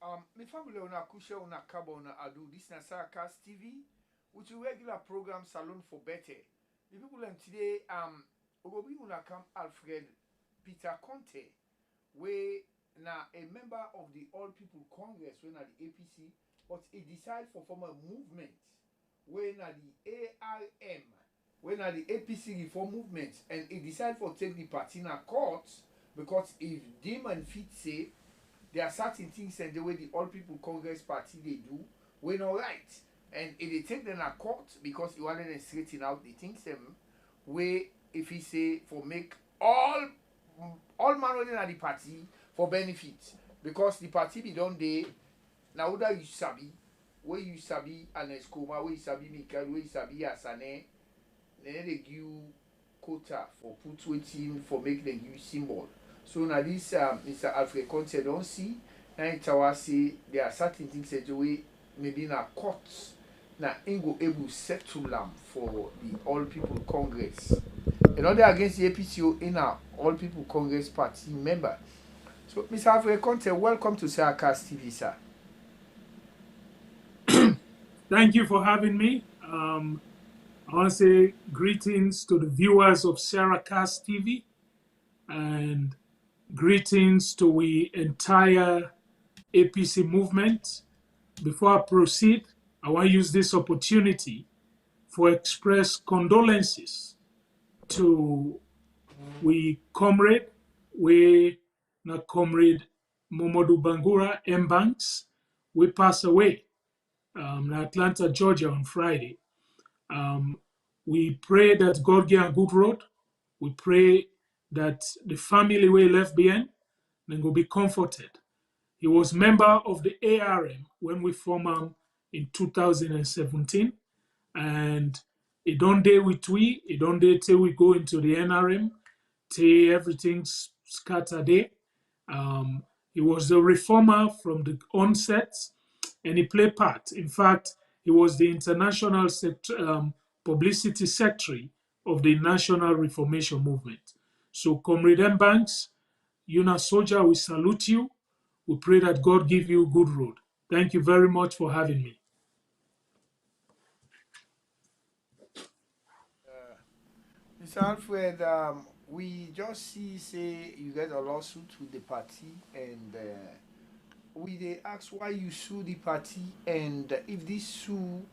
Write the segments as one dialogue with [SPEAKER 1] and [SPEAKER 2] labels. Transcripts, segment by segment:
[SPEAKER 1] My family on Akusha on Akaba on Adu, this is Saracast TV, which is a regular program Salon for Better. The people today, Ogobi Unakam Alfred Peter Conteh, we now a member of the All People Congress, when at the APC, but he decided for form a movement, when at the ARM, when at the APC reform movement, and he decided for take the party in a court, because if Demon Fit say, there are certain things and the way the All People Congress Party they do, we're not right. And if they take them to court because he wanted to straighten out the things them where if he say for make all man at the party for benefit. Because the party be done there now that you sabi where you sabi and Escoma, where you sabi Mikael, where you sabi Asane, then they give quota for put waiting for make them give symbol. So now this Mr. Alfred Conteh don't see now it say there are certain things that the way maybe in a court now ain't able to settle them for the All People Congress. And all against the APCO in our All People Congress Party member. So Mr. Alfred Conteh, welcome to Saracast TV, sir.
[SPEAKER 2] Thank you for having me. I want to say greetings to the viewers of Saracast TV and greetings to the entire APC movement. Before I proceed, I want to use this opportunity for express condolences to comrade Momodu Bangura M. Banks. We passed away in Atlanta, Georgia on Friday. We pray that God give a good road. We pray that the family we left behind then will be comforted. He was member of the ARM when we formed in 2017, and he don't dare with we. He don't dare till we go into the NRM, till everything's scattered there. He was the reformer from the onset, and he played part. In fact, he was the international publicity secretary of the National Reformation Movement. So, Comrade M. Banks, Yuna Soldier, we salute you. We pray that God give you a good road. Thank you very much for having me.
[SPEAKER 1] Mr. Alfred, we just say you get a lawsuit with the party, and they ask why you sue the party, and if this sue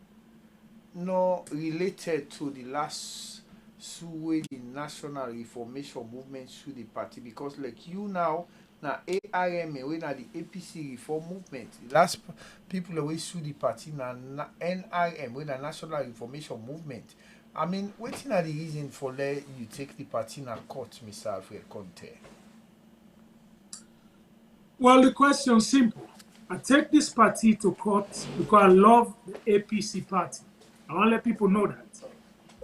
[SPEAKER 1] not related to the last sue with the National Reformation Movement sue the party, because like you now ARM when na the APC reform movement, the last people always sue the party na NRM when na National Reformation Movement. I mean, what are the reason for let you take the party in a court, Mr. Alfred Conteh?
[SPEAKER 2] Well, the question is simple. I take this party to court because I love the APC party. I want to let people know that.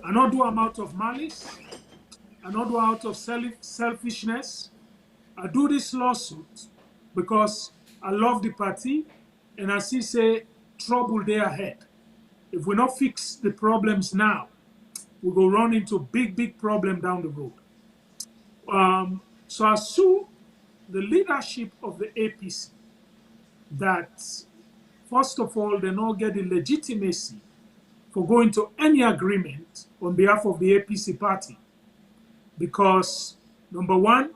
[SPEAKER 2] I don't do them out of malice. I don't do it out of selfishness. I do this lawsuit because I love the party and I see say trouble there ahead. If we not fix the problems now, we go run into big problem down the road. So I sue the leadership of the APC that, first of all, they not get the legitimacy for going to any agreement on behalf of the APC party. Because, number one,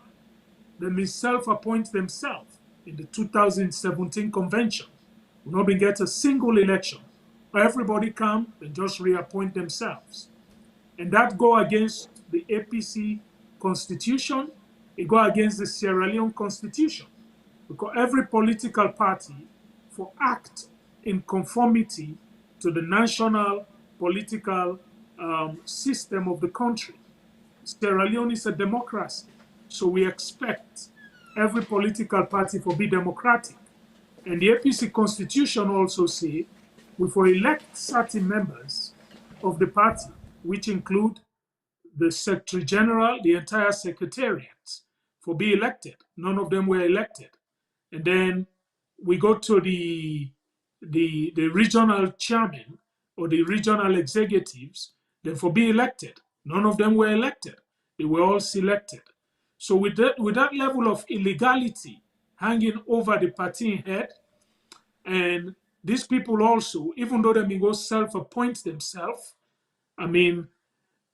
[SPEAKER 2] they may self-appoint themselves in the 2017 convention. We not been get a single election. Everybody come and just reappoint themselves. And that go against the APC constitution. It go against the Sierra Leone constitution. Because every political party for act in conformity to the national political system of the country. Sierra Leone is a democracy. So we expect every political party to be democratic. And the APC constitution also say we for elect certain members of the party, which include the Secretary General, the entire secretariat, for be elected. None of them were elected. And then we go to the regional chairman or the regional executives, then for be elected. None of them were elected. They were all selected. So with that level of illegality hanging over the party head, And these people also, even though they may go self-appoint themselves, I mean,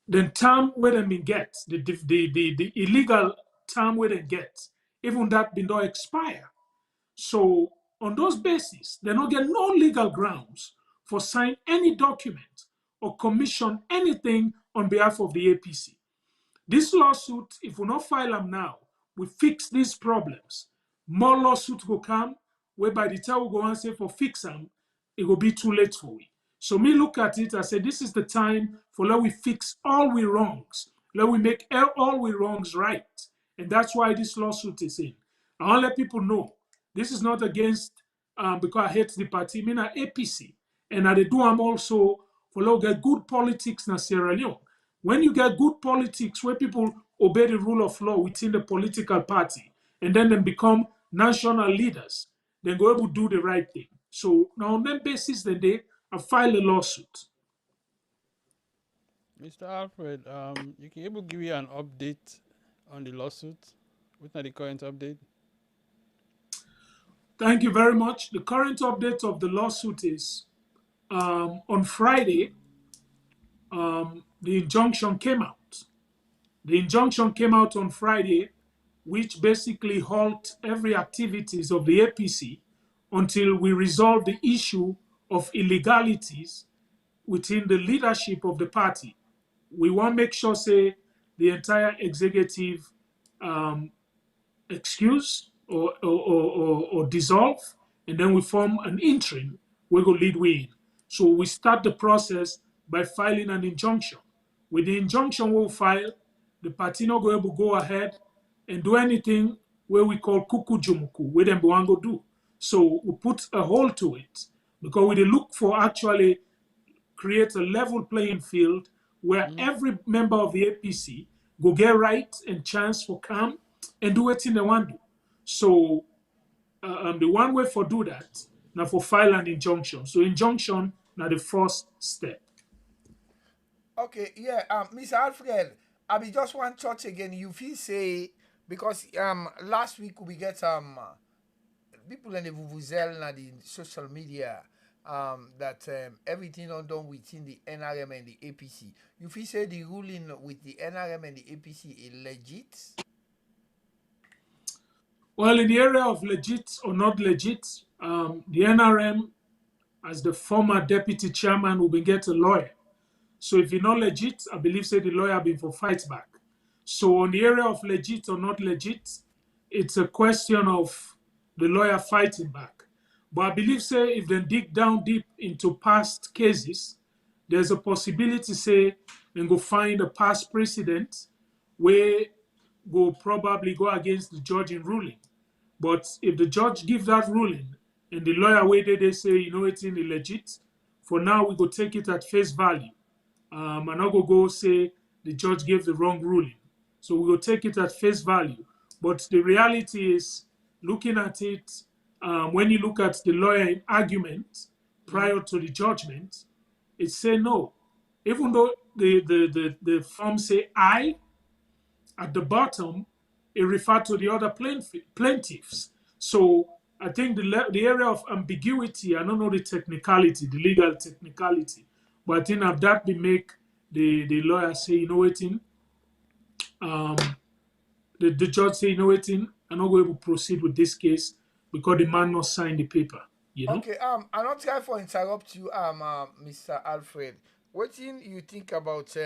[SPEAKER 2] the term where they may get, the illegal term where they get, even that been don't expire. So on those bases, they don't get no legal grounds for sign any document or commission anything on behalf of the APC. This lawsuit, if we not file them now, we fix these problems. More lawsuits will come, where by the time we go and say for fix them, it will be too late for we. So me look at it, I say this is the time for let we fix all we wrongs. Let we make all we wrongs right. And that's why this lawsuit is in. I want to let people know this is not against because I hate the party, I mean APC. And I do am also for let get good politics in Sierra Leone. When you get good politics where people obey the rule of law within the political party and then they become national leaders, then go able to do the right thing. So now on that basis, then they have filed a lawsuit.
[SPEAKER 3] Mr. Alfred, you can able give you an update on the lawsuit? What's the current update?
[SPEAKER 2] Thank you very much. The current update of the lawsuit is on Friday, the injunction came out. The injunction came out on Friday, which basically halt every activities of the APC until we resolve the issue of illegalities within the leadership of the party. We want to make sure, say, the entire executive excuse or dissolve, and then we form an interim we go lead we in. So we start the process by filing an injunction. With the injunction we'll file, the party not go able to go ahead and do anything where we call kuku jumuku, where them go do. So we put a hold to it because we look for actually create a level playing field where every member of the APC go get right and chance for come and do what they want to do. So the one way for do that now for file an injunction. So injunction now the first step.
[SPEAKER 1] Okay, yeah, Mr. Alfred, I be just one touch again. You feel say because last week we get people in the Vuvuzel and the social media that everything done within the NRM and the APC. You feel say the ruling with the NRM and the APC is legit?
[SPEAKER 2] Well, in the area of legit or not legit, the NRM, as the former deputy chairman, will be get a lawyer. So if you're not legit, I believe say the lawyer been for fight back. So on the area of legit or not legit, it's a question of the lawyer fighting back. But I believe say if they dig down deep into past cases, there's a possibility say and go find a past precedent where go probably go against the judge in ruling. But if the judge give that ruling and the lawyer waited, they say, you know, it's illegit, for now we go take it at face value. And not go say the judge gave the wrong ruling. So we will take it at face value. But the reality is, looking at it, when you look at the lawyer argument prior to the judgment, it say no. Even though the form say I, at the bottom, it referred to the other plaintiffs. So I think the area of ambiguity, I don't know the technicality, the legal technicality, but I think that be make the lawyer say, you know what, the judge say, you know what, I'm not going to proceed with this case because the man not signed the paper. You know?
[SPEAKER 1] Okay, I'm not trying for interrupt you, Mr. Alfred. What do you think about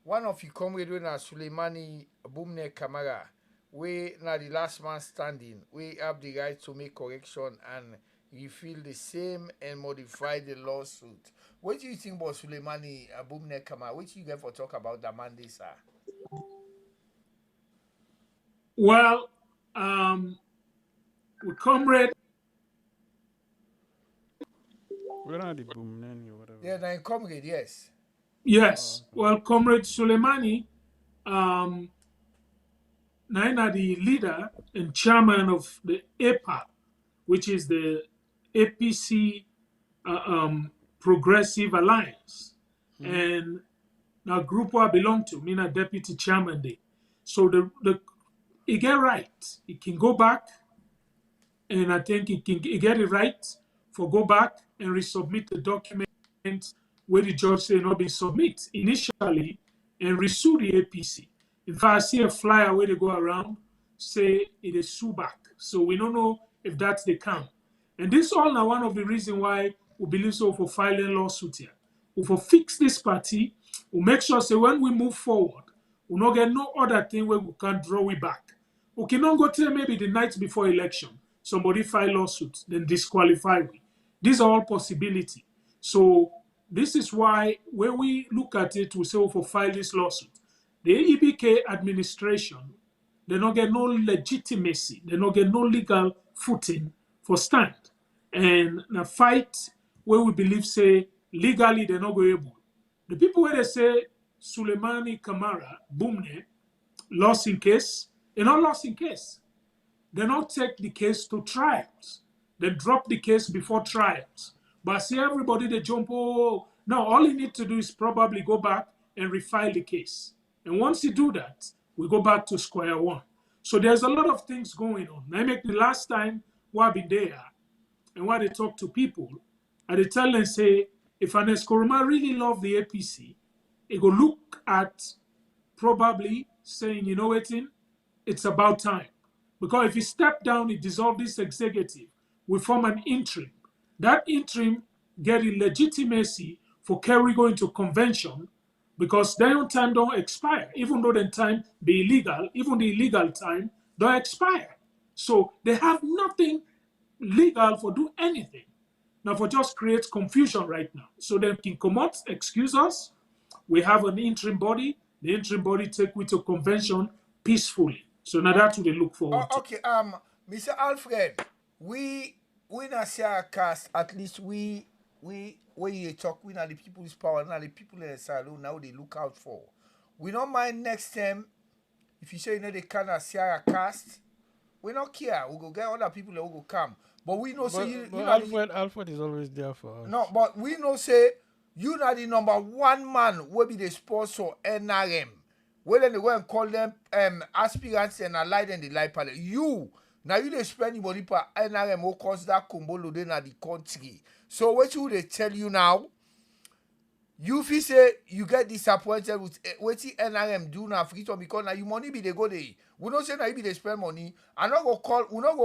[SPEAKER 1] one of your comrades na Suleimani Bumne Kamara, we na the last man standing, we have the right to make correction and refill the same and modify the lawsuit. What do you think about Suleimani Bumne Kamara? What do you get for talk about the Monday, sir?
[SPEAKER 2] Well, with comrade.
[SPEAKER 3] We're not the boom nanny or whatever.
[SPEAKER 1] Yeah, then comrade, yes.
[SPEAKER 2] Yes. Well, Comrade Soleimani, Naina, the leader and chairman of the APA, which is the APC Progressive Alliance, and now group I belong to, mean a deputy chairman there. So he get right. He can go back, and I think he get it right for go back and resubmit the document where the judge say not been submit initially and resue the APC. In fact, I see a flyer where they go around say it is sue back. So we don't know if that's the count. And this all now one of the reasons why we believe so for filing lawsuit here. We for fix this party, we make sure say when we move forward, we not get no other thing where we can draw it back. We cannot go till maybe the night before election, somebody file lawsuit, then disqualify we. These are all possibility. So this is why when we look at it, we say we for file this lawsuit. The EBK administration, they don't get no legitimacy, they don't get no legal footing for stand. And the fight where we believe say legally they're not going able. The people where they say Suleimani Kamara, Bumne, lost in case, they're not lost in case. They not take the case to trials. They drop the case before trials. But see everybody they jump, oh, no, all you need to do is probably go back and refile the case. And once you do that, we go back to square one. So there's a lot of things going on. I make the last time I've been there and when they talk to people, and they tell them, say, if Ernest Koroma really love the APC, he go look at probably saying, you know what, it's about time. Because if he step down, he dissolve this executive, we form an interim. That interim get legitimacy for carry going to convention because their time don't expire. Even though the time be illegal, even the illegal time don't expire. So they have nothing legal for do anything. Now for just create confusion right now. So they can come out, excuse us. We have an interim body. The interim body take we to convention peacefully. So now that's what they look forward to.
[SPEAKER 1] Okay, Mr. Alfred, we not say our cast, at least we when you talk, we not the people's power, not the people in the salon, now they look out for. We don't mind next time if you say you know they cannot see our cast, we not care. We go get other people that will go come. But we know say you
[SPEAKER 3] Alfred is always there for us.
[SPEAKER 1] No, but we know say you not the number one man will be the sponsor NRM. Well, then they go and call them aspirants and ally them the life palette. You now you they spend the money per NRM who cause that combo loading at the country. So what should they tell you now? You feel say you get disappointed with what the NRM do now for because now you money be they go there. We don't say now you be they spend money. I'm not go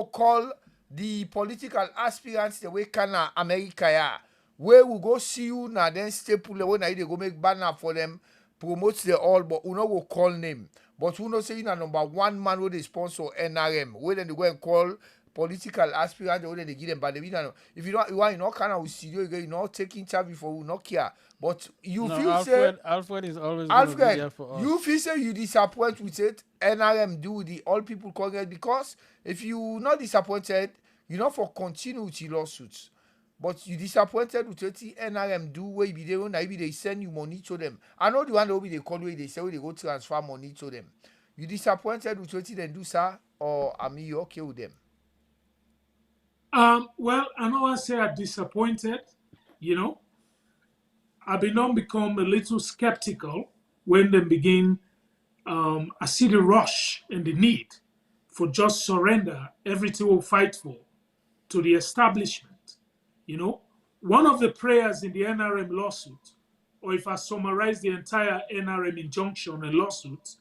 [SPEAKER 1] call the political aspirants the way Canada, America ya. Where we go see you now then staple the way now they go make banner for them. Promotes the all, but we not go call name. But we not say you know number one man who they sponsor NRM. Where then they go and call political aspirants, where they give them. But if you don't, you not kind of studio, you not taking charge before we not care. But you feel
[SPEAKER 3] Alfred is always
[SPEAKER 1] Alfred,
[SPEAKER 3] be there for us.
[SPEAKER 1] You feel say you disappoint with it. NRM do the all people congress because if you not disappointed, you not for continue with your lawsuits. But you disappointed with what NRM do where be there when they send you money to them. I know the one that will be they call where they say where they go transfer money to them. You disappointed with what they do, sir, or are you okay with them?
[SPEAKER 2] Well, I know I say I'm disappointed, you know. I've become a little skeptical when they begin. I see the rush and the need for just surrender everything we'll fight for to the establishment. You know, one of the prayers in the NRM lawsuit, or if I summarize the entire NRM injunction and lawsuit,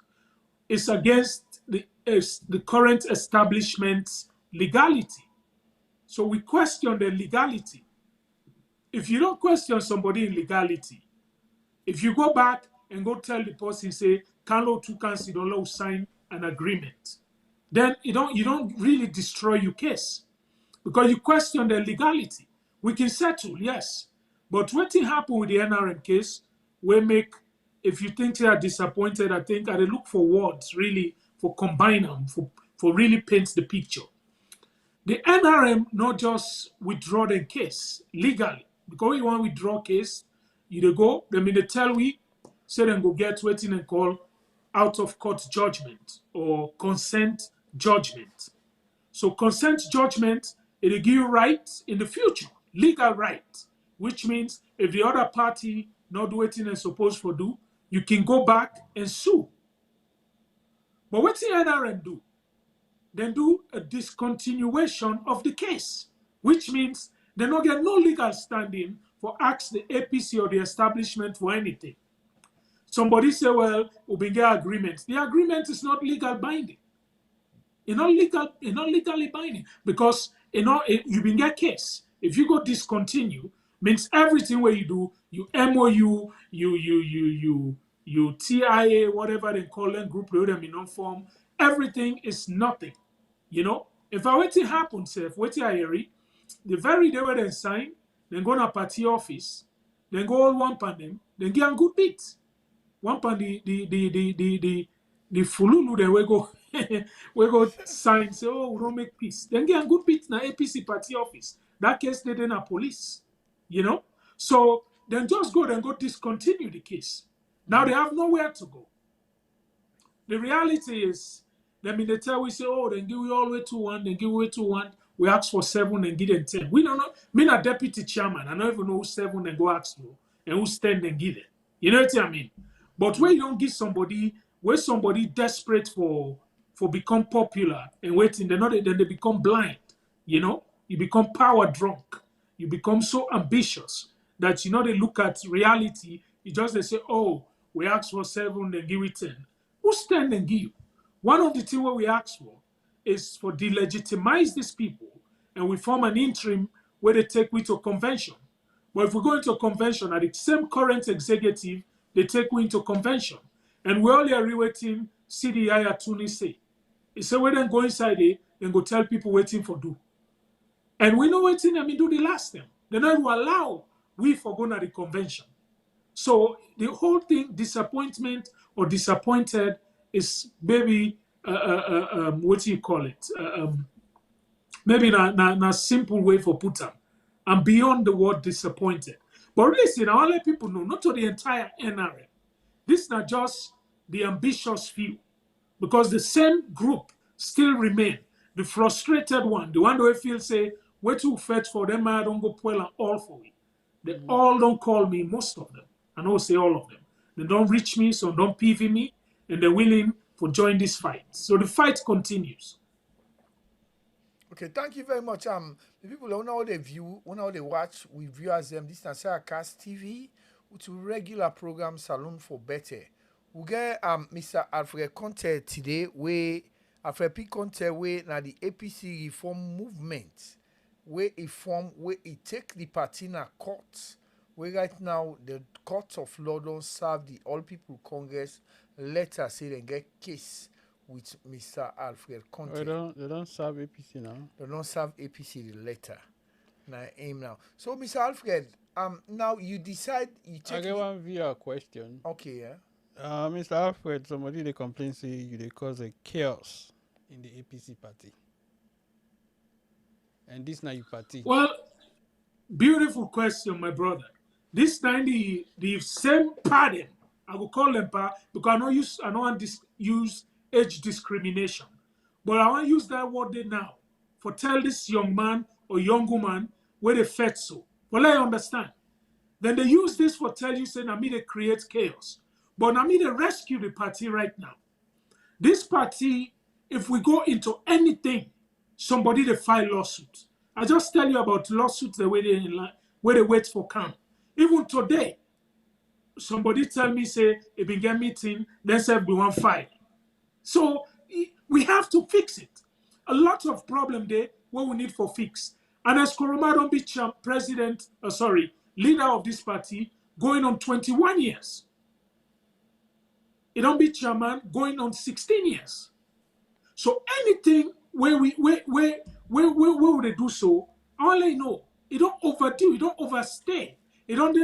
[SPEAKER 2] is against the current establishment's legality. So we question the legality. If you don't question somebody in legality, if you go back and go tell the person, say, Carlo Tukansidolo sign an agreement, then you don't really destroy your case because you question the legality. We can settle, yes. But what happened with the NRM case, we make, if you think they are disappointed, I think I look for words really for combine them, for really paint the picture. The NRM not just withdraw the case legally. Because you want to withdraw case, you go, they tell we, say then go get waiting and call out of court judgment or consent judgment. So consent judgment, it'll give you rights in the future. Legal right, which means if the other party not do what they're supposed to do, you can go back and sue. But what the NRM do? Then do a discontinuation of the case, which means They don't get no legal standing for ask the APC or the establishment for anything. Somebody say, well, we been get agreement. The agreement is not legal binding. It's not legally binding because you been get case. If you go discontinue, means everything where you do, you MOU, you TIA, whatever they call them, group them in non form, everything is nothing. If I wait to happen, say, wait till I hear it, the very day where they sign, then go to party office, then go all one pan them, then get a good bit. One pan the fululu then we go we go sign say, oh, we don't make peace. Then get a good bit na APC party office. That case they then a police. So then just go discontinue the case. Now they have nowhere to go. The reality is, they tell we say, oh, then give we all way to 1, then give we 2-1. We ask for 7 and give them 10. We don't know. Me a deputy chairman. I don't even know who 7 and go ask for, and who's 10 and give them. You know what I mean? But when you don't give somebody, where somebody desperate for become popular and waiting, then they become blind. You become power drunk. You become so ambitious that they look at reality. You just they say, oh, we ask for 7, then give it 10. Who's 10 and give? One of the things what we ask for is for delegitimize these people, and we form an interim where they take we to convention. But if we go into convention, at the same current executive, they take we into convention. And we all are waiting, CDI attorney say. He said, we then go inside there and go tell people waiting for do. And we know waiting, do the last time. They don't even allow we for going to the convention. So the whole thing, disappointment or disappointed, is maybe what do you call it? Maybe na simple way for put them. I'm beyond the word disappointed. But listen, I want to let people know, not to the entire NRM. This is not just the ambitious few, because the same group still remain. The frustrated one, the one who feel say, we're too fetch for them, I don't go pull and all for me. They all don't call me, most of them. I don't say all of them. They don't reach me, so don't PV me, and they're willing to join this fight. So the fight continues.
[SPEAKER 1] Okay, thank you very much. The people who know they view, who know they watch, we view as them. This is Cast TV, which is regular program Salon for Better. We get Mr. Alfred Conteh today, where Alfred P. Conteh, where now the APC reform movement, where it form, where it take the party in a court, where right now the court of law don't serve the All People Congress letter say they get case with Mr. Alfred Conteh.
[SPEAKER 3] They don't serve APC now.
[SPEAKER 1] They don't serve APC the letter. Now aim now. So Mr. Alfred, now you decide you check.
[SPEAKER 3] I get one via question.
[SPEAKER 1] Okay, yeah.
[SPEAKER 3] Mr. Alfred, somebody they complain say you they cause a chaos in the APC party. And this now you party.
[SPEAKER 2] Well, beautiful question, my brother. This time the same party, I will call them because I don't use age discrimination. But I want to use that word there now for tell this young man or young woman where they fed so. Well, I understand. Then they use this for tell you saying, I mean, they create chaos. But I mean, they rescue the party right now. This party, if we go into anything, somebody they file lawsuits. I just tell you about lawsuits the way they wait for come. Even today, somebody tell me, say, if we get meeting, then say we want file. So we have to fix it. A lot of problem there what we need for fix. And as Koroma don't be leader of this party, going on 21 years. He don't be chairman, going on 16 years. So anything where would they do so? All I know, it don't overdo, it don't overstay. It don't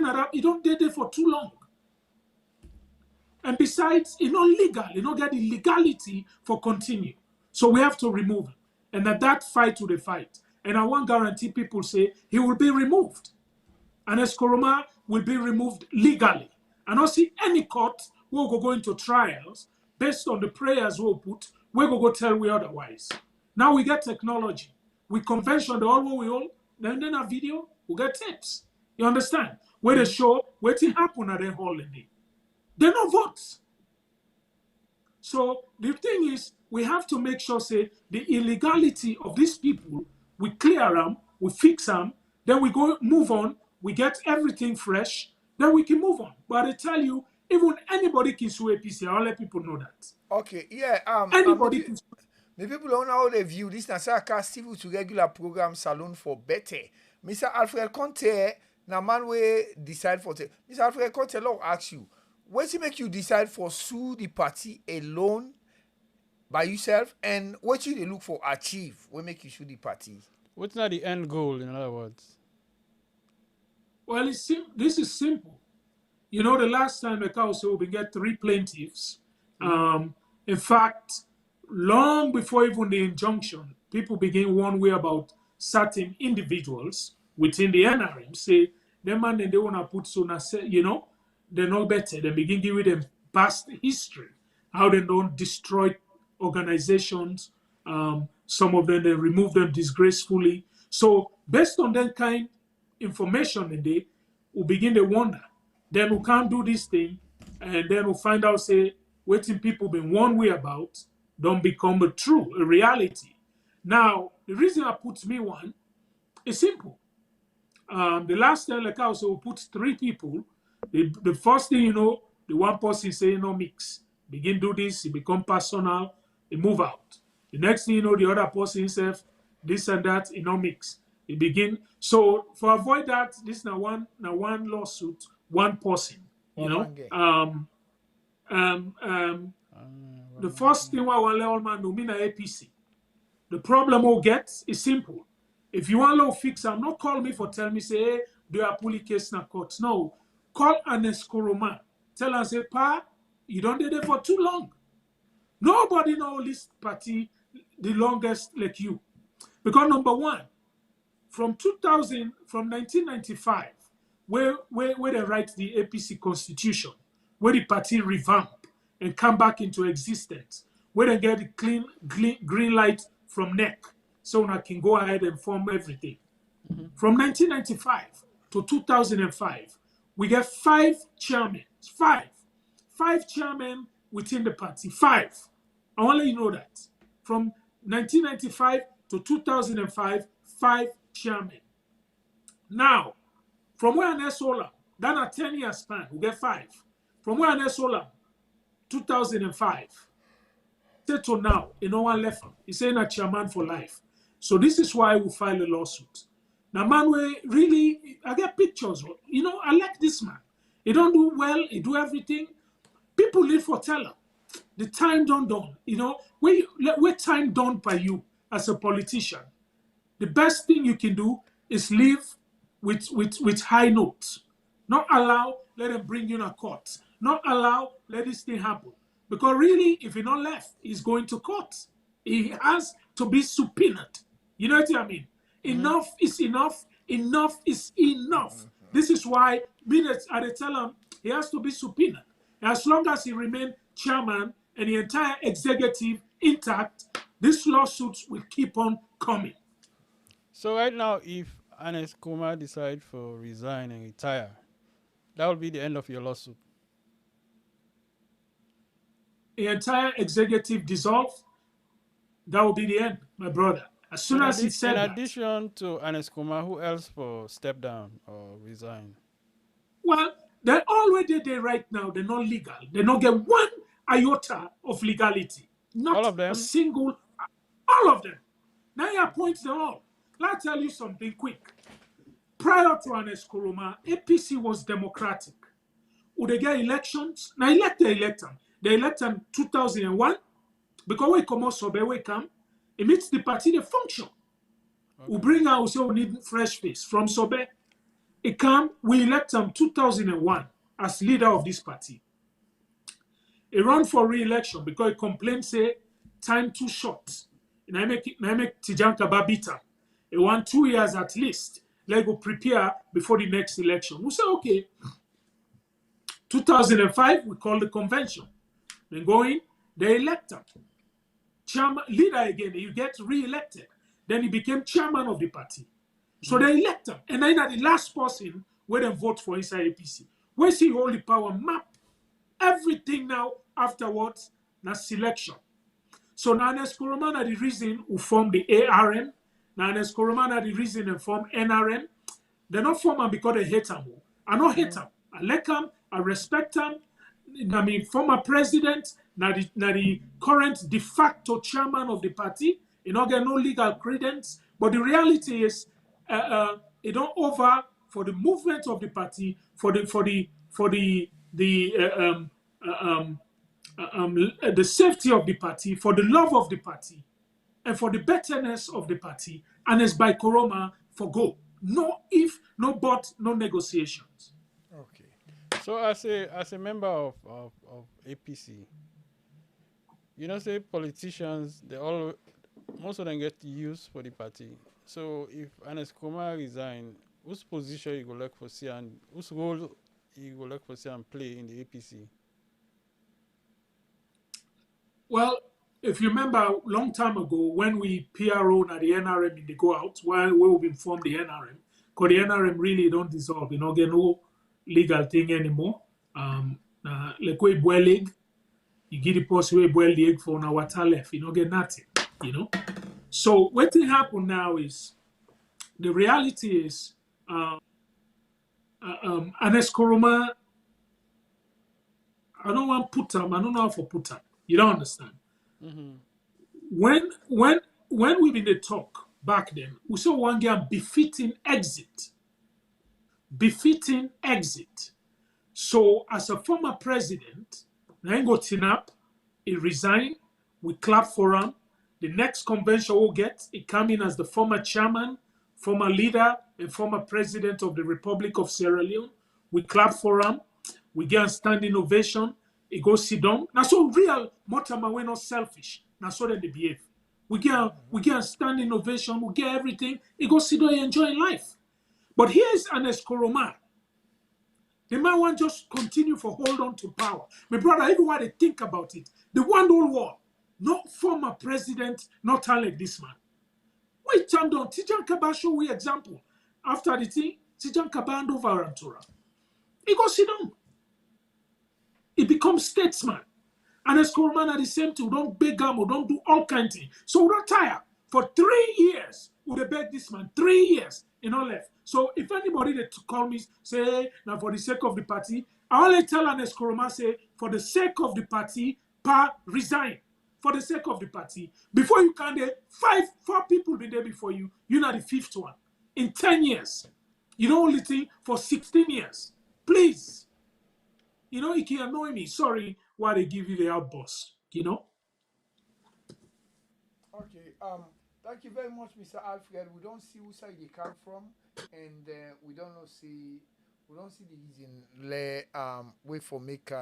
[SPEAKER 2] do there for too long. And besides, it's not legal. You don't get the legality for continue. So we have to remove it. And that fight to the fight. And I want guarantee people say he will be removed. And as Koroma will be removed legally. I don't see any court who will go into trials based on the prayers we'll put, we will go tell we otherwise. Now we get technology. We convention the all we all, then a video, we get tapes. You understand? Where they show what happened at the holiday. They no votes. So the thing is, we have to make sure, say, the illegality of these people, we clear them, we fix them, Then we go move on. We get everything fresh. Then we can move on. But I tell you, even anybody can sue APC. I'll let people know that.
[SPEAKER 1] Okay, yeah.
[SPEAKER 2] Anybody can sue.
[SPEAKER 1] The people don't know how they view this. Now, say I Steve to regular program Salon for Better. Mr. Alfred Conteh, now man we decide for Mr. Alfred Conteh, Lord ask you, what make you decide for sue the party alone by yourself, and what you they look for achieve? What make you sue the party?
[SPEAKER 3] What's not the end goal, in other words?
[SPEAKER 2] Well, this is simple. You know, the last time the council we get 3 plaintiffs. In fact, long before even the injunction, people begin one way about certain individuals within the NRM say, them man and they want to put so you know, they're not better. They begin giving them past history, how they don't destroy organizations. Some of them, they remove them disgracefully. So based on that kind information, and they will begin to wonder. Then we can't do this thing, and then we'll find out, say, waiting people been one way about, don't become a reality. Now, the reason I put me one is simple. The last time, like I said, we put 3 people. The first thing you know, the one person say no mix. Begin do this, it become personal, it move out. The next thing you know, the other person himself, this and that, it no mix. It begin. So for avoid that, this now one lawsuit, one person. You know. The first thing I want to let all man know, me na APC. The problem we'll get is simple. If you want to fix, I'm not call me for tell me say, hey, do a pulley case na court. No, call Ernest Koroma. Tell and say, Pa, you don't did it for too long. Nobody know this party the longest like you. Because number one, from 1995, where they write the APC constitution, where the party revamp and come back into existence, where they get the green light from NEC, so I can go ahead and form everything. From 1995 to 2005, we get 5 chairmen, 5 chairmen within the party, 5. I want to let you know that. From 1995 to 2005, 5 chairmen. Now, from where Ernest Olam, that a 10-year span, we get 5. From where Ernest Olam, 2005, to now, no one left. He's saying a chairman for life. So this is why we file a lawsuit. Now, man, we really, I get pictures. You know, I like this man. He don't do well. He do everything. People live for teller. The time don't done. You know, where time done by you as a politician. The best thing you can do is live with high notes. Not allow, let them bring you in a court. Not allow, let this thing happen. Because really, if he not left, he's going to court. He has to be subpoenaed. You know what I mean? Enough is enough. Enough is enough. This is why, I tell him, he has to be subpoenaed. As long as he remains chairman and the entire executive intact, these lawsuits will keep on coming.
[SPEAKER 3] So right now, if Ernest Koroma decides to resign and retire, that will be the end of your lawsuit.
[SPEAKER 2] The entire executive dissolved, that will be the end, my brother. As soon as he said
[SPEAKER 3] in addition to Ernest Koroma, who else for step down or resign?
[SPEAKER 2] Well, they're already there right now. They're not legal. They don't get 1 iota of legality. Not
[SPEAKER 3] all of them?
[SPEAKER 2] a single, all of them. Now you appoint them all. Let me tell you something quick. Prior to Ernest Koroma, APC was democratic. Would they get elections? Now they elect them. They elect them 2001 because we come out Sobe, we come. It makes the party the function. Okay. We bring out, say we need fresh face from Sobe. It come, we elect him 2001 as leader of this party. He run for re-election because he complained, say, time too short. And I make Tijanka Babita. He want 2 years at least. Let go prepare before the next election. We say, okay. 2005, we call the convention. Then go in, they elect him. Chairman, leader again, you get re-elected. Then he became chairman of the party. So they elect him. And then the last person where they vote for inside APC. Where see all the power map. Everything now afterwards, na selection. So now Ernest Koroma the reason who formed the ARM. Now Ernest Koroma the reason who formed NRM. They're not former because they hate them. I don't hate them. I like them. I respect them. I mean, former president, now the current de facto chairman of the party, you know, get no legal credence. But the reality is, it don't over for the movement of the party, the safety of the party, for the love of the party, and for the betterness of the party. Ernest Bai Koroma for go. No if, no but, no negotiations.
[SPEAKER 3] Okay. So as a member of APC, you know, say politicians, they all most of them get used for the party. So if Ernest Koma resign, whose position you go like for see and whose role you go like for see and play in the APC?
[SPEAKER 2] Well, if you remember a long time ago when we PRO at the NRM in the go out, while we informed the NRM, because the NRM really don't dissolve, you know, get no legal thing anymore. Like we boil egg, you get the post we boil the egg for now water left, you know, get nothing, you know. So what thing happen now is the reality is Ernest Koroma, I don't want put him, I don't know how to put him. You don't understand.
[SPEAKER 3] Mm-hmm.
[SPEAKER 2] When we been the talk back then, we saw one guy befitting exit. Befitting exit. So as a former president, then go tin up, he resigned, we clap for him. The next convention we'll get, he come in as the former chairman, former leader, and former president of the Republic of Sierra Leone. We clap for him. We get a standing ovation. He go sit down. Now so real Motama, we're not selfish. Now so that they behave. We get a standing ovation. We get everything. He go sit down and enjoy life. But here's Ernest Koroma. The man want just continue for hold on to power. My brother, everyone they think about it. The one whole war. No former president, not like this man. Wait, jam down. Tijan Kaba show we example. After the thing, Tijan Kaba hand over Antura. He go sit down. He becomes statesman. And as Koroma at the same time, we don't beg him, we don't do all kinds of things. So we don't tire. For 3 years, we beg this man. 3 years, you know, left. So if anybody that call me, say, now for the sake of the party, I only tell Ernest Koroma, say, for the sake of the party, resign. For the sake of the party. Before you can there, 4 people be there before you. You're not the 5th one. In 10 years. You know only thing for 16 years. Please. You know, it can annoy me. Sorry why they give you the outburst. You know?
[SPEAKER 1] Okay. Thank you very much, Mr. Alfred. We don't see who side they come from, and we don't see the reason. Wait for make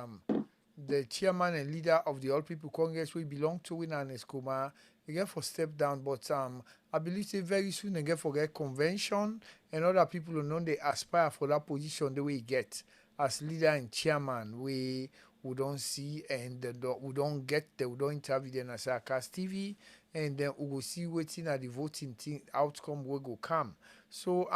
[SPEAKER 1] the chairman and leader of the All People Congress we belong to in Ernest Koma again for step down, but I believe say very soon again for get convention and other people who know they aspire for that position the way he get as leader and chairman we don't see and we don't get we don't interview them as a cast TV and then we will see waiting at the voting thing outcome will go come. So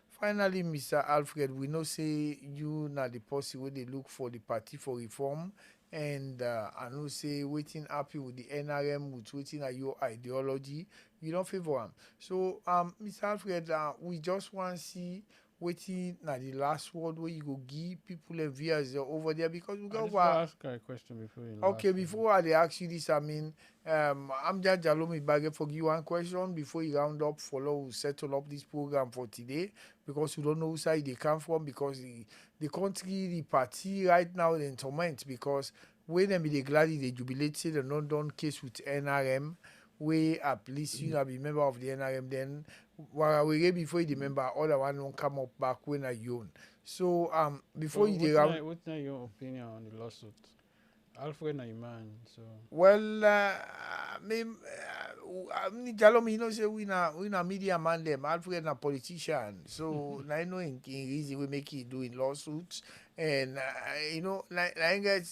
[SPEAKER 1] finally, Mr. Alfred, we know say you now the policy where they look for the party for reform, and I know say waiting happy with the NRM with waiting at your ideology, you don't favor them. So Mr. Alfred, we just want to see waiting now the last word where you go give people and viewers over there because we go over.
[SPEAKER 3] Ask a question before you.
[SPEAKER 1] Okay, before I ask you this, I mean, I'm just Jalomi Bagge for you one question before you round up, follow, settle up this program for today because we don't know whose side they come from because the country, the party right now in torment because when them be the glad they jubilate say the non-done case with NRM, we at least you know be member of the NRM then while we before you the member other one don't come up back when I own. So before you the round.
[SPEAKER 3] What's your opinion on the lawsuit? Alfred na man, so
[SPEAKER 1] well, me, Jalomi, you know, say we na media man them. Alfred na politician, so I know in reason we make it doing lawsuits, and you know, I get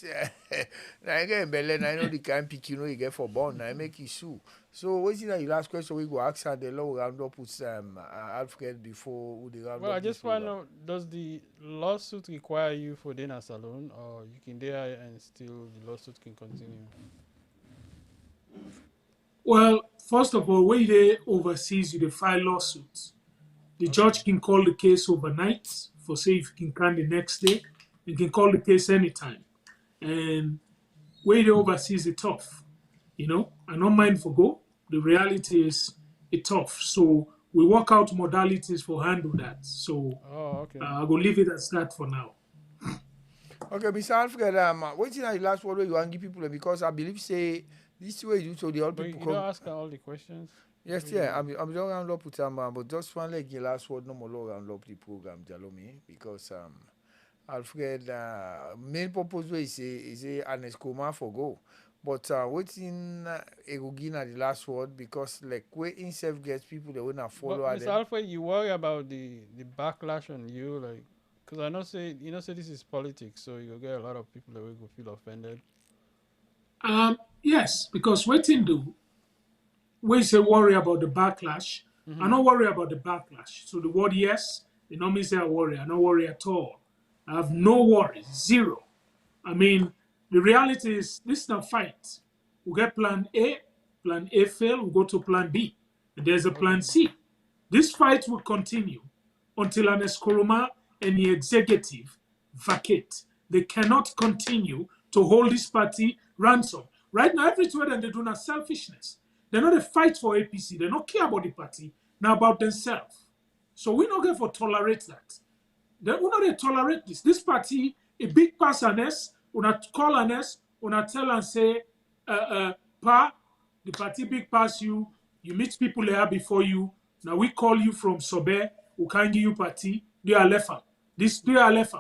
[SPEAKER 1] in Berlin. I know the kind pick you know you get for bond. I make it sue. So what's the last question we go ask and the law round up with Alfred before the round.
[SPEAKER 3] Well, I just want to know: does the lawsuit require you for dinner salon, or you can there and still the lawsuit can continue?
[SPEAKER 2] Well, first of all, when they overseas, you they file lawsuits. The judge can call the case overnight for say if you can come the next day. You can call the case anytime. And where the overseas is tough. I don't mind for go. The reality is it's tough. So we work out modalities for handle that. So
[SPEAKER 3] Okay.
[SPEAKER 2] I will leave it as that for now.
[SPEAKER 1] Okay, Mr. Alfred, what is the last word you want to give people? Because I believe say this way you so the old
[SPEAKER 3] But
[SPEAKER 1] people
[SPEAKER 3] you
[SPEAKER 1] come.
[SPEAKER 3] don't ask her all the questions.
[SPEAKER 1] Yes, yeah, I'm don't round up with but just one like the last word no more round up the program, Jalomi, because Alfred main purpose is a Ernest Koma for go. But waiting Erugina the last word because like where in self gets people they wanna follow
[SPEAKER 3] But
[SPEAKER 1] at
[SPEAKER 3] Mr.
[SPEAKER 1] them.
[SPEAKER 3] Alfred, you worry about the backlash on you, like, because I know say this is politics, so you'll get a lot of people that will go feel offended.
[SPEAKER 2] Yes, because waiting do we say worry about the backlash. I don't worry about the backlash. So the word yes, it don't mean say I worry. I don't worry at all. I have no worries, zero. I mean, the reality is this is a fight. We get plan A fail, we go to plan B. And there's a plan
[SPEAKER 3] Okay.
[SPEAKER 2] C. This fight will continue until Ernest Koroma and the executive vacate. They cannot continue to hold this party ransom. Right now, everywhere that they do not selfishness. They're not a fight for APC. They don't care about the party, now about themselves. So we're not going to tolerate that. We're not going to tolerate this. This party, a big pass on us, una call on us, una tell and say, Pa, the party big pass you, you meet people there before you. Now we call you from Sobe, we can give you party, they are left. This they are left.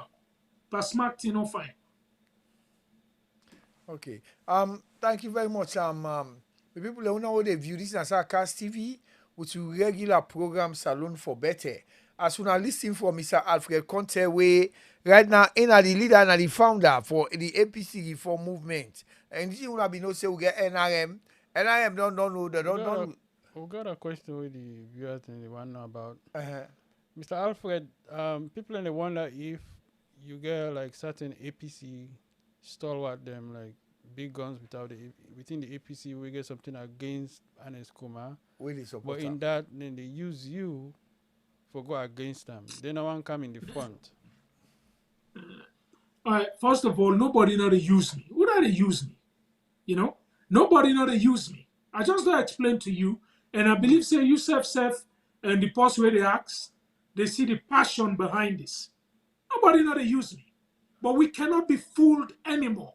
[SPEAKER 2] Pass smart, no fine.
[SPEAKER 1] Okay. Thank you very much. The people who know how they view this as Cast TV, which will regular program Salon for Better. As soon as listen for Mr. Alfred Conteh, way right now in the leader and the founder for the APC reform movement. And you will be no say we get NRM. NRM don't know they don't know.
[SPEAKER 3] We got a question with the viewers and they want to know about.
[SPEAKER 1] Uh-huh.
[SPEAKER 3] Mr. Alfred, people in the wonder if you get like certain APC stalwart them like big guns within the APC we get something against Ernest Koma.
[SPEAKER 1] Really support
[SPEAKER 3] But in that then they use you for go against them. They no one come in the front.
[SPEAKER 2] All right, first of all, nobody know to use me. Who know to use me? Nobody know to use me. I just don't explain to you, and I believe say you self and the post where they ask, they see the passion behind this. Nobody know to use me, but we cannot be fooled anymore.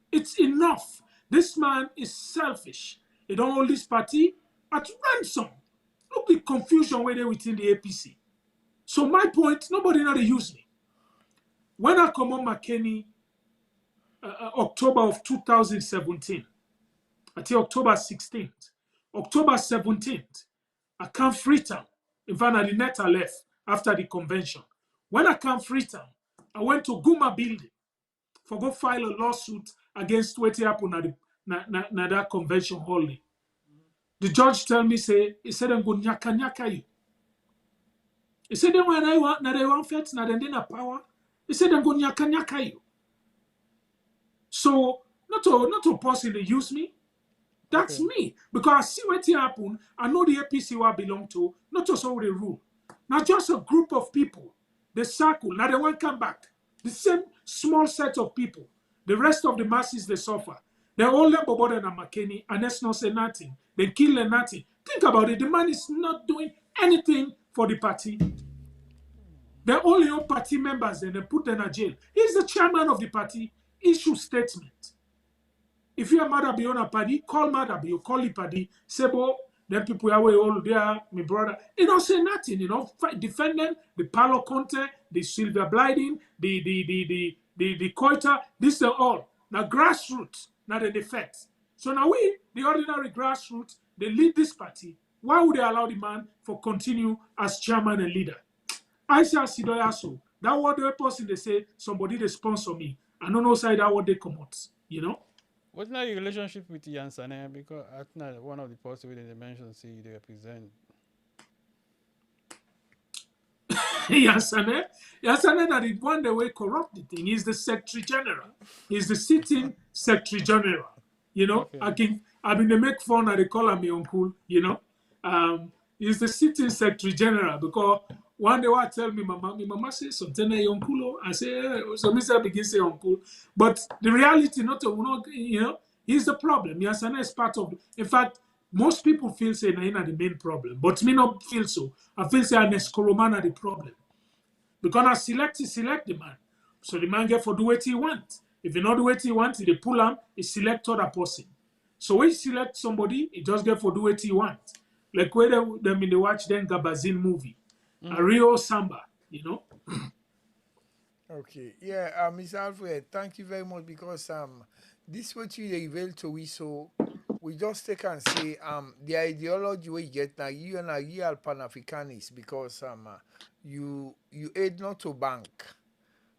[SPEAKER 2] It's enough. This man is selfish. He don't hold this party at ransom. Look the confusion where they within the APC. So my point, nobody know to use me. When I come on McKinney, October of 2017, until October 16th, October 17th, I come Freetown. In fact, the net I left after the convention. When I come Freetown, I went to Guma building for go file a lawsuit against what happened at that convention hall. The judge tell me, he said, I'm going nyaka you. He said, then when I want, na they want fets, na then they na power. He said, I'm going nyaka you. So, not to possibly use me. That's me. Because I see what happen. I know the APC where I belong to, not just all the rule. Now, just a group of people, they circle, now they won't come back. The same small set of people. The rest of the masses, they suffer. They all them about than McKinney, and that's not say nothing. They kill them nothing. Think about it. The man is not doing anything for the party. They're all your party members and they put them in jail. He's the chairman of the party. Issue statement. If you are mad at a party, call mad at you, call the party, say, well, then people are all there, my brother. They don't say nothing, defend them, the Paulo Conteh, the Sylvia Blyden, the Conteh, this and all. Now grassroots, now the defect. So now we, the ordinary grassroots, they lead this party. Why would they allow the man for continue as chairman and leader? I say Sidoya so. That what the person they say, somebody they sponsor me. I don't know side that what they come out,
[SPEAKER 3] What's not your relationship with Yansane? Because I think one of the posts where they mentioned say they represent.
[SPEAKER 2] Yansane that the one the way corrupt the thing. He's the secretary general. He's the sitting secretary general.
[SPEAKER 3] Okay.
[SPEAKER 2] I've been they make fun and they call him my uncle, He's the sitting secretary general because one day I tell me, mama says something uncle. I say, so Mr. begin say uncle. But the reality, he's the problem. Yes, and that's part of. In fact, most people feel say Naina the main problem, but me not feel so. I feel say Ernest Koroma the problem because I select the man, so the man get for do what he want. If he not do what he want, he pull him, he select other person. So when you select somebody, he just get for do what he want. Like where them in the watch then Gabazin movie, a Rio Samba,
[SPEAKER 1] Okay, yeah, Mr. Alfred, thank you very much because this what you reveal to we so we just take and say the ideology we get now you and a real Pan Africanist because you aid not to bank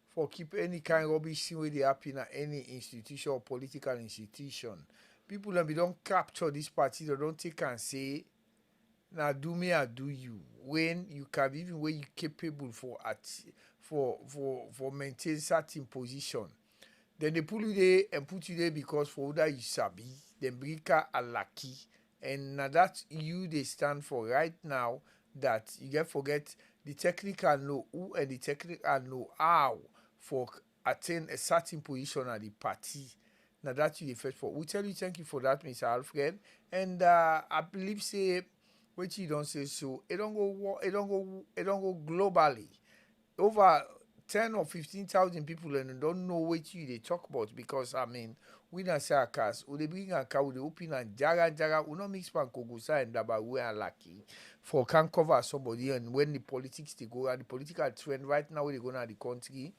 [SPEAKER 1] for keep any kind of rubbish thing where they happen at any institution or political institution. People that we don't capture this party, they don't take and say now do me or do you when you can even when you capable for maintain certain position. Then they pull you there and put you there because for that you sabi, then brika are lucky. And now that you they stand for right now that you get forget the technical know who and the technical know how for attain a certain position at the party. Now that you the first for. We tell you thank you for that, Mr. Alfred. And I believe say what you don't say so it don't go globally. Over 10 or 15,000 people and don't know what you they talk about because I mean we not say a cast or they bring a car they open and jaga we not mix pan kogusa and daba we are lucky for can cover somebody and when the politics they go and the political trend right now they go to the country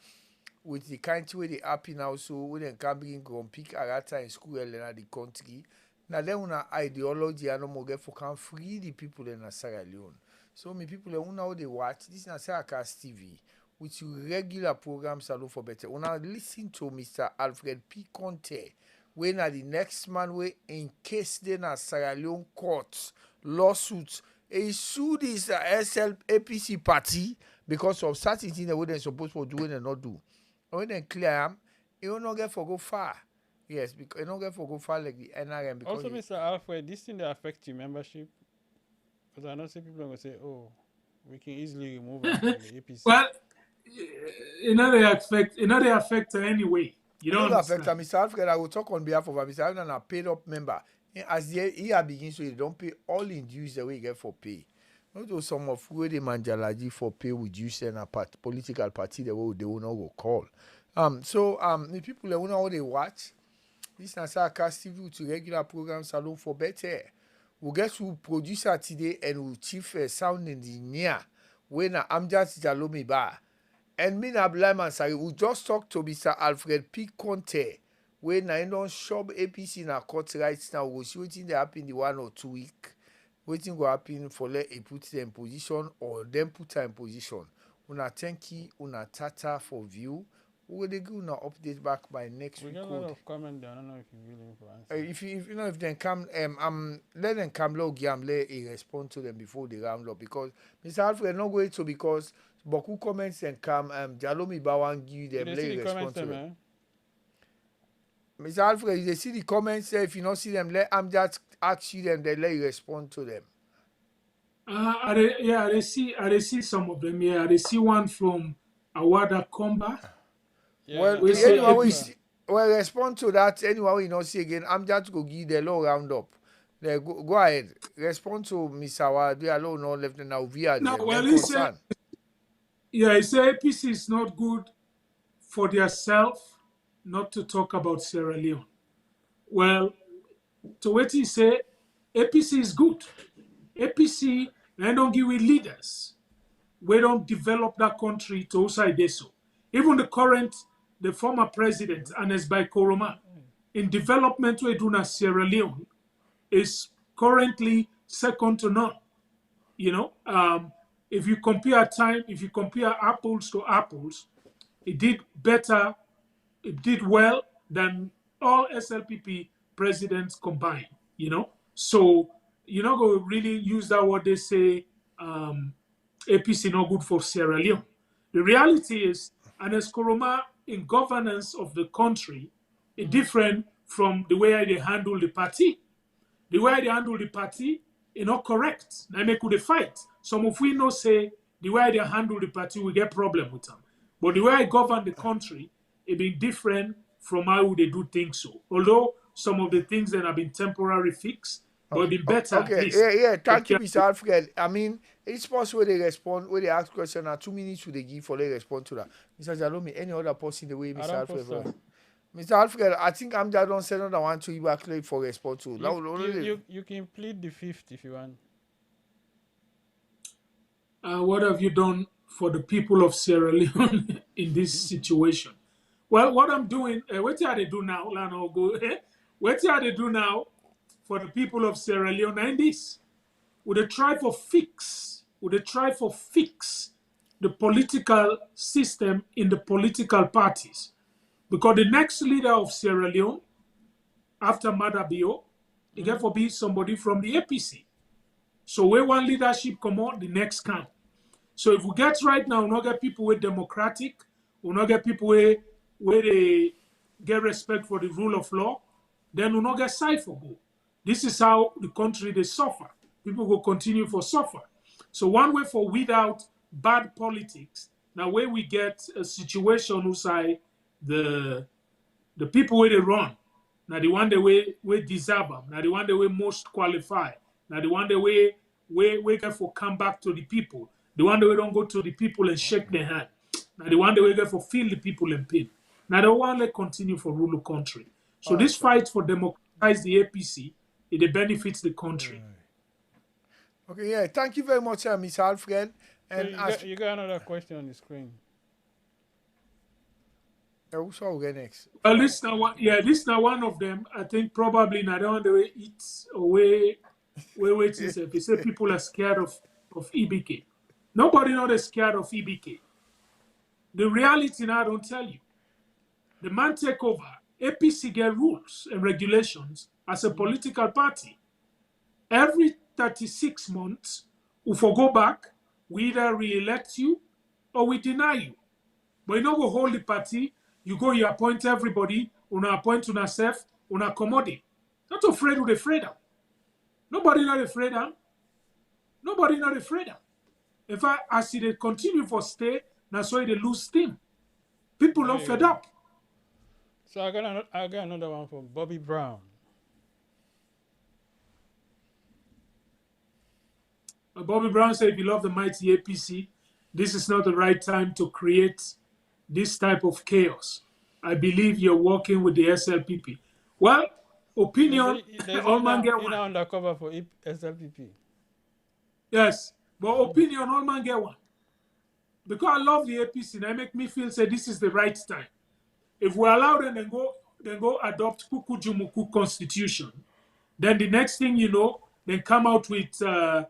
[SPEAKER 1] with the kind way they happy now so when they can bring from pick arata in school and the country now then una ideology and no more get for can free the people in Sierra Leone. So many people now they watch this na say a cast TV with regular programs Salon for Better. When I listen to Mr. Alfred P. Conteh, when are the next man way in case they na Sierra Leone courts, lawsuits, he sued this APC party because of certain things that they're supposed to do and not do. And when they clear them, you will not get for go far. Yes, because you don't get for go far like the NRM. Because
[SPEAKER 3] Also, Mr. Alfred, this thing that affect your membership, because I know some people are gonna say, "Oh, we can easily remove them from the APC."
[SPEAKER 2] Well, they affect her anyway. You don't
[SPEAKER 1] affect
[SPEAKER 2] understand.
[SPEAKER 1] Mr. Alfred. I will talk on behalf of Mr. Alfred and a paid up member. As the year begins, so you don't pay all in dues the way you get for pay. Not to some of where the manjalaji for pay with dues and a political party the way they will not go call. The people that know how they watch. This is a cast TV to regular program Salon for Better. We get to producer today and we chief sound engineer when I'm just Jalome Bar. And me na Blaman sorry, we just talk to Mr. Alfred P. Conteh when I don't shop APC in a court right now. We'll see what they happen in the 1 or 2 week. Waiting will happen for let a put them in position or them put her in position. Una thank you, una tata for view. We will give una update back by next week.
[SPEAKER 3] We got a lot of comment there. I don't know if you really for answer.
[SPEAKER 1] If you know if they come, let them come log let a respond to them before they round up because Mr. Alfred not going to because Boku comments and come Jalomi Bawan give them let a respond to them. Mr. Alfred, if they see the comments there, if you not see them, let just ask you them, they let you respond to them.
[SPEAKER 2] I see some of them. Yeah, I see one from Awada Komba.
[SPEAKER 3] Yeah,
[SPEAKER 1] well, respond to that anyway. We not see again. I'm just go give the low round up. Go ahead. Respond to Miss Awad. We alone no left now via
[SPEAKER 2] no, well, he said APC is not good for their self, not to talk about Sierra Leone. Well, to what he say, APC is good. APC, they don't give it leaders. We don't develop that country to outside this. Even the former president, Ernest Bai Koroma, in development we do in Sierra Leone, is currently second to none. If you compare apples to apples, it did better, it did well than all SLPP presidents combined, So you're not going to really use that word they say APC not good for Sierra Leone. The reality is Ernest Koroma in governance of the country is different from the way they handle the party. The way they handle the party not correct. Now make could fight. Some of we know say the way they handle the party, we get problem with them. But the way I govern the country, it been different from how they do things. So, although some of the things that have been temporary fixed, but it been better at
[SPEAKER 1] Okay,
[SPEAKER 2] least.
[SPEAKER 1] yeah. Thank you,
[SPEAKER 2] compared
[SPEAKER 1] Mr. Alfred. I mean, it's possible they respond when they ask question. Now 2 minutes would they give for they respond to that. Mr. Jalomi, any other person the way
[SPEAKER 3] I
[SPEAKER 1] Mr.
[SPEAKER 3] don't
[SPEAKER 1] Alfred
[SPEAKER 3] post
[SPEAKER 1] was. Mr. Alfred, I think I'm just don't say another one to you actually for response to.
[SPEAKER 3] You can plead the fifth if you want.
[SPEAKER 2] what have you done for the people of Sierra Leone in this situation? Well, what I'm doing, what are they do now? Lano, go, what are they do now for the people of Sierra Leone and this? Would they try for fix? Would they try for fix the political system in the political parties? Because the next leader of Sierra Leone, after Madabio, it get to be somebody from the APC. So where one leadership come on, the next come. So if we get right now, we not get people with democratic, we not get people where they get respect for the rule of law, then we not get cipher go. This is how the country they suffer. People will continue for suffer. So one way for without bad politics, now where we get a situation who say the people where they run, now the one that we deserve them, now the one that we most qualify, now the one that we get for come back to the people, the one that we don't go to the people and shake their hand, now the one that we get for feel the people in pain. Now the one that continue for rule the country. So
[SPEAKER 1] All right,
[SPEAKER 2] this
[SPEAKER 1] sir.
[SPEAKER 2] fight for democratize the APC, it benefits the country.
[SPEAKER 1] Okay, yeah. Thank you very much, Mr. Alfred.
[SPEAKER 3] So
[SPEAKER 1] And as
[SPEAKER 3] you got another question on the screen.
[SPEAKER 1] who shall we get next?
[SPEAKER 2] Well, this now one of them. I think probably not the one the way it's away wait itself. He say people are scared of EBK. Nobody know they're scared of EBK. The reality now I don't tell you. The man take over. APC get rules and regulations as a political party. Every 36 months, we for go back, we either re-elect you or we deny you. But you know go hold the party, you go, you appoint everybody, una appoint yourself, una accommodate. Not afraid of the freedom. Nobody not afraid of. Nobody not afraid of. In fact, as they continue for stay, that's why they lose steam. People are fed up.
[SPEAKER 3] So I got another one from Bobby Brown.
[SPEAKER 2] Bobby Brown said, if you love the mighty APC, this is not the right time to create this type of chaos. I believe you're working with the SLPP. Well, opinion, all man get one.
[SPEAKER 3] Undercover for SLPP.
[SPEAKER 2] Yes, but opinion, all man get one. Because I love the APC, and it make me feel say this is the right time. If we allow them, then go adopt Kukujumuku constitution. Then the next thing you know, they come out with a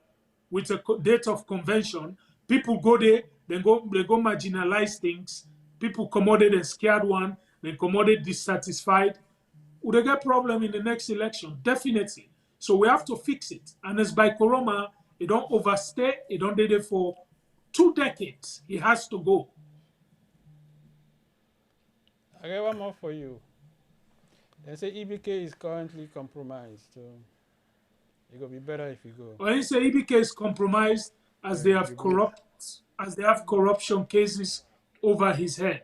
[SPEAKER 2] date of convention. People go there, they go marginalize things. People commodate and scared one, then commodate dissatisfied. Would they get problem in the next election? Definitely. So we have to fix it. And as Bai Koroma, it don't overstay, it don't do it for 2 decades. It has to go.
[SPEAKER 3] I got one more for you. They say EBK is currently compromised, so it will be better if you go.
[SPEAKER 2] When you say EBK is compromised, as they have corruption cases over his head,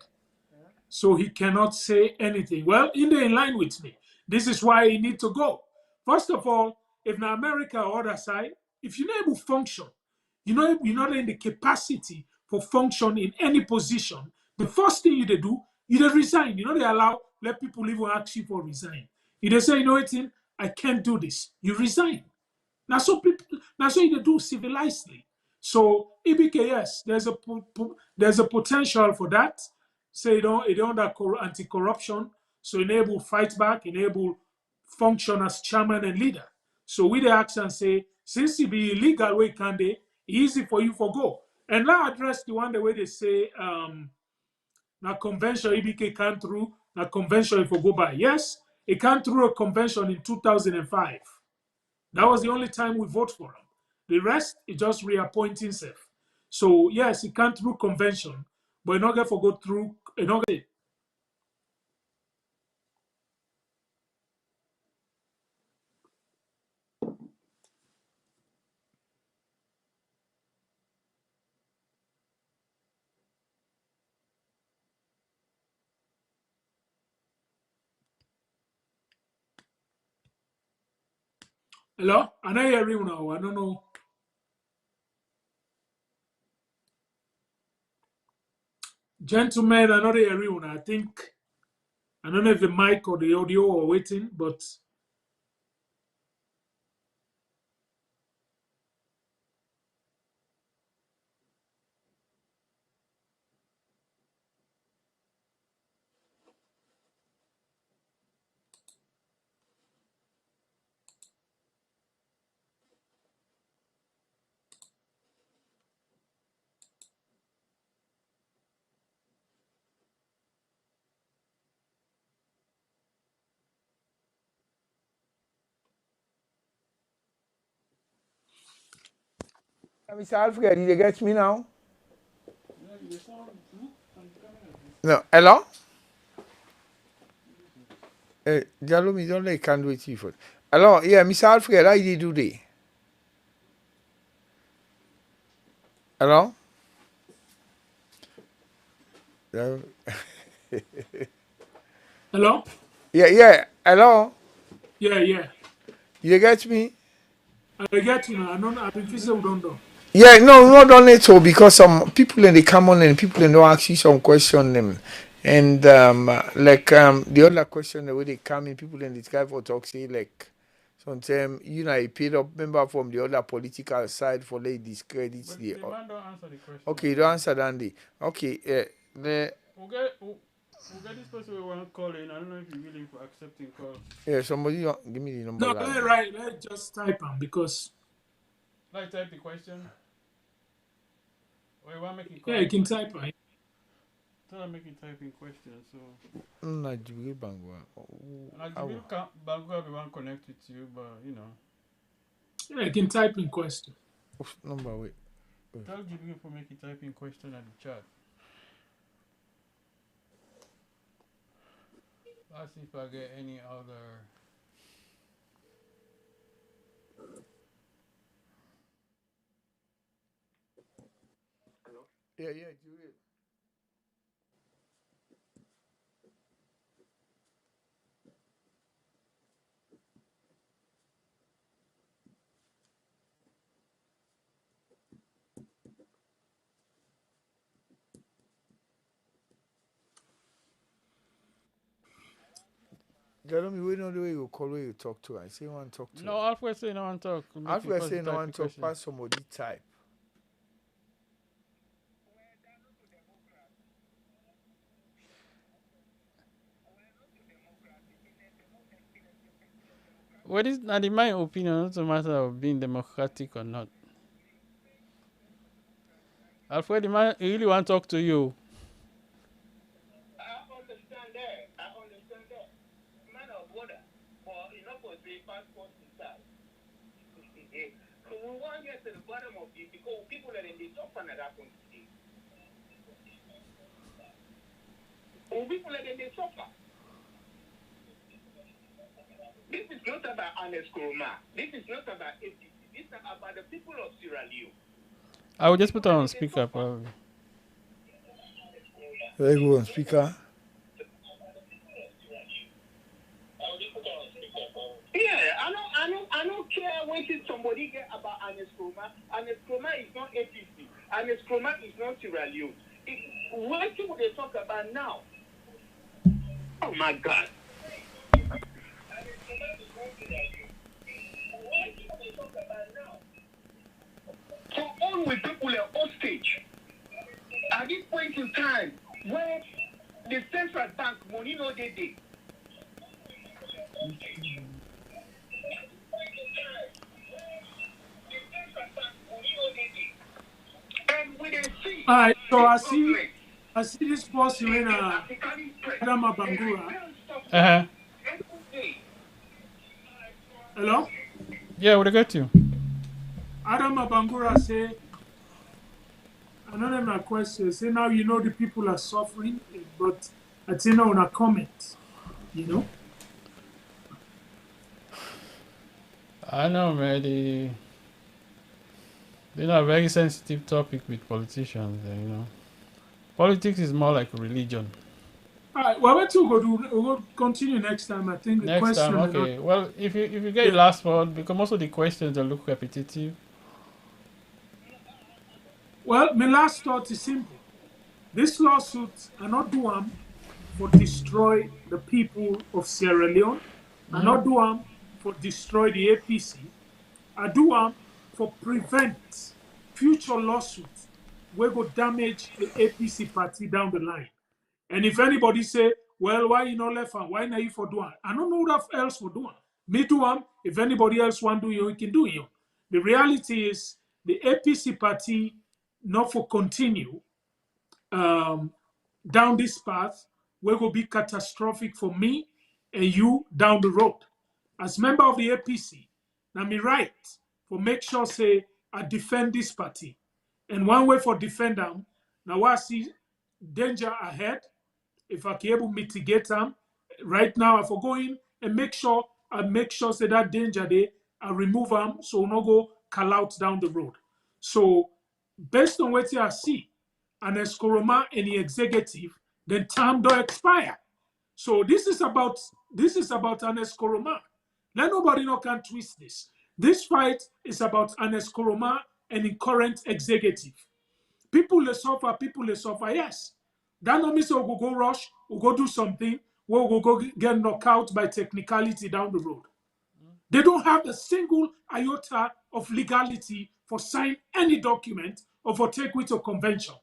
[SPEAKER 2] so he cannot say anything. Well, in line with me. This is why he need to go. First of all, if na America or other side, if you're not able to function, you're not in the capacity for function in any position, the first thing you do, you resign. You know they let people even ask you for resign. You they say, you know what, I can't do this. You resign. That's what you do civilizedly. So EBK, yes, there's a potential for that. Say it under anti-corruption, so enable fight back, enable function as chairman and leader. So we the action say, since it be illegal, way can they easy for you for go. And now address the one the way they say now convention EBK can through, now convention if we go by. Yes, it can through a convention in 2005. That was the only time we vote for him. The rest is just reappointing himself. So yes, he can't through convention, but not get for go through. Hello? I know you're hearing now. I don't know. Gentlemen, I know you're hearing. I think, I don't know if the mic or the audio are waiting, but
[SPEAKER 1] Mr. Alfred, you get me now?
[SPEAKER 3] Yeah, you sound good and coming
[SPEAKER 1] No, hello? Jalumi, don't let can do it for. Hello, yeah, Mr. Alfred, how you do today? Hello? Yeah,
[SPEAKER 2] hello?
[SPEAKER 1] yeah, hello?
[SPEAKER 2] Yeah.
[SPEAKER 1] You get me?
[SPEAKER 2] I get you now. I don't know. I've been fixing don't know.
[SPEAKER 1] Yeah, no, not on it all because some people in the come on and people in don't ask you some question them. And the other question the way they come in, people in the sky for talk say like sometimes you know a paid up member from the other political side for lay discredits
[SPEAKER 3] but
[SPEAKER 1] the
[SPEAKER 3] the man don't answer the question.
[SPEAKER 1] okay, you don't answer Dandy. Okay,
[SPEAKER 3] We'll get this person we want to call in. I don't know if you're willing for accepting calls.
[SPEAKER 1] somebody give me the number
[SPEAKER 2] No,
[SPEAKER 1] line.
[SPEAKER 2] let's just type them because,
[SPEAKER 3] Like type the question. Or you want to make it
[SPEAKER 2] yeah,
[SPEAKER 3] call?
[SPEAKER 2] you can type them.
[SPEAKER 3] So I'm making typing questions. So
[SPEAKER 1] Nigeria Bangwa.
[SPEAKER 3] and I will Bangor we want to connect with you, but you know.
[SPEAKER 2] Yeah, you can type in question.
[SPEAKER 1] Number wait.
[SPEAKER 3] Tell Jibril for making typing question at the chat. Let's see if I get any other.
[SPEAKER 1] Yeah, Juliet. Jeremy, we know the way you call, where you talk to. I say, one talk to.
[SPEAKER 3] No, Alfred say no one talk.
[SPEAKER 1] Alfred say, no one talk past somebody type.
[SPEAKER 3] What is not in my opinion? It's a matter of being democratic or not. Alfred, the man he really want to talk to you.
[SPEAKER 4] This is not about Ernest Koroma. This is not about APC. This is about the people of Sierra Leone.
[SPEAKER 3] I will just put on speaker probably.
[SPEAKER 1] Very good speaker.
[SPEAKER 4] Yeah, I don't care what somebody get about Ernest Koroma. Ernest Koroma is not APC. Ernest Koroma is not Sierra Leone. What people they talk about now? Oh my God. So all with people are hostage. At this point in time, where the central bank money no dey. And we dey see.
[SPEAKER 2] All right, so I see this person in Adama Bangura.
[SPEAKER 3] Uh-huh.
[SPEAKER 2] Hello?
[SPEAKER 3] Yeah, we'll get you.
[SPEAKER 2] Adama Bangura say, another my question, say now you know the people are suffering, but I think on a comment, you know?
[SPEAKER 3] I know, man. They know a very sensitive topic with politicians. You know, politics is more like a religion.
[SPEAKER 2] All right, well, what you go do? We'll continue next time. I think the
[SPEAKER 3] Next time,
[SPEAKER 2] question.
[SPEAKER 3] okay. Well, if you get the
[SPEAKER 2] Yeah.
[SPEAKER 3] last one, because most of the questions they look repetitive.
[SPEAKER 2] Well, my last thought is simple. This lawsuit are not do for destroy the people of Sierra Leone. Are
[SPEAKER 3] Mm?
[SPEAKER 2] not do for destroy the APC. Are do for prevent future lawsuits where go damage the APC party down the line. And if anybody say, well, why you not left and why not you for doing? I don't know what else for doing. Me do if anybody else want to do you can do you. The reality is the APC party not for continue um, down this path will go be catastrophic for me and you down the road. As member of the APC, now me right for make sure say I defend this party. And one way for defend them, now I see danger ahead. If I can able mitigate them, right now I for go in and make sure say that danger they I remove them so we no go call out down the road. So based on what I see, Ernest Koroma and the executive, then time don't expire. So this is about Ernest Koroma. Let nobody no can twist this. This fight is about Ernest Koroma and the current executive. People they suffer, yes. That no mean say we go rush, we go do something, we go get knocked out by technicality down the road. They don't have a single iota of legality for sign any document or for take with a convention.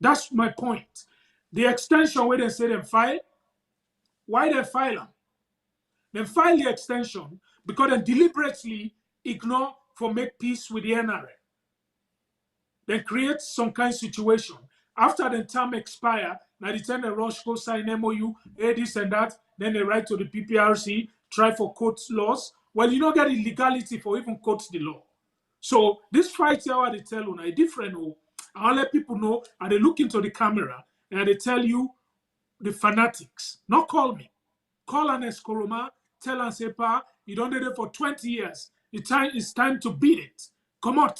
[SPEAKER 2] That's my point. The extension where they say them file, why they file them? They file the extension because they deliberately ignore for make peace with the NRA. They create some kind of situation. After the term expire, now the time the rush go sign MOU, this and that, then they write to the PPRC, try for court laws. Well, you don't get illegality for even quote the law. So this fight here, what they tell you, now different. Oh, I'll let people know, and they look into the camera, and they tell you the fanatics. Not call me. Call Ernest Koroma, tell and say, Pa, you don't do it for 20 years. It's time to beat it. Come on.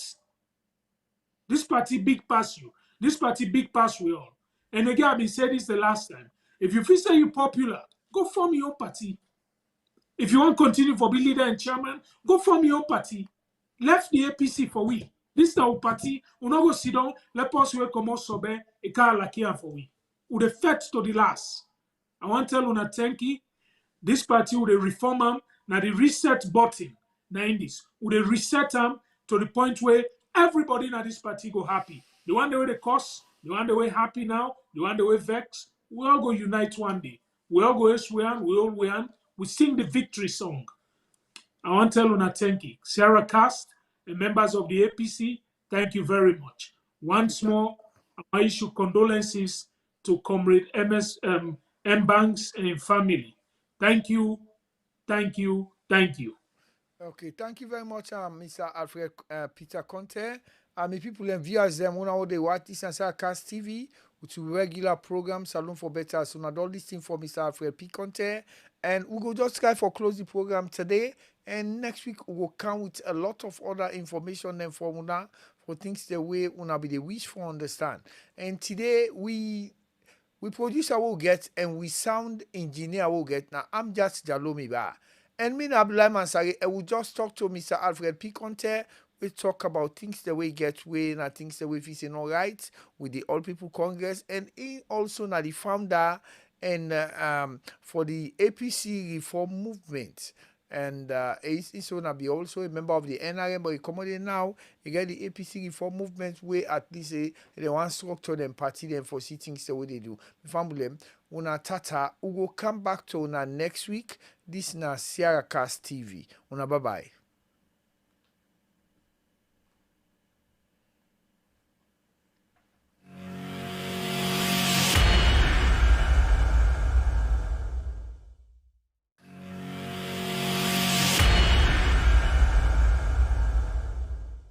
[SPEAKER 2] This party big pass you. This party big pass we all. And again, I've been saying this the last time. If you feel say you're popular, go form your own party. If you want to continue for be leader and chairman, go form your own party. Left the APC for we. This is our party. We not go sit down. Let us we come out sobe. E ka lakia for we. We the first to the last. I want to tell you thank you. This party will reform them. Now the reset button. Now in this, will reset them to the point where everybody in this party go happy. The one the way they cost, the one the way happy now, the one the way vex. We all go unite one day. We all go Eswian, we all win. We sing the victory song. I want to tell you thank you. Sarah Cast and members of the APC, thank you very much. Once more, I issue condolences to Comrade M. Banks and family. Thank you, thank you, thank you.
[SPEAKER 1] Okay, thank you very much, Mr. Alfred Peter Conteh. My people and viewers, them one hour they watch this and Cast TV, which is regular program Salon for Better. So not all this thing for Mr. Alfred P. Conteh. And we go just try for close the program today. And next week we will come with a lot of other information and formula for things the way una be the wish for understand. And today we producer will get and we sound engineer will get. Now I'm just Jalomi Ba. And me Abdullah Mansari, I will just talk to Mr. Alfred P. Conteh. We talk about things the way get way and things the way facing all right with the All People Congress, and he also now the founder and for the APC reform movement. And he's going to be also a member of the NRM, but he come now, you get the APC reform movement where at least they want structure them, party them for see things the way they do. Family, una tata, we will come back to una next week. This na Sierra Cast TV. Una bye-bye.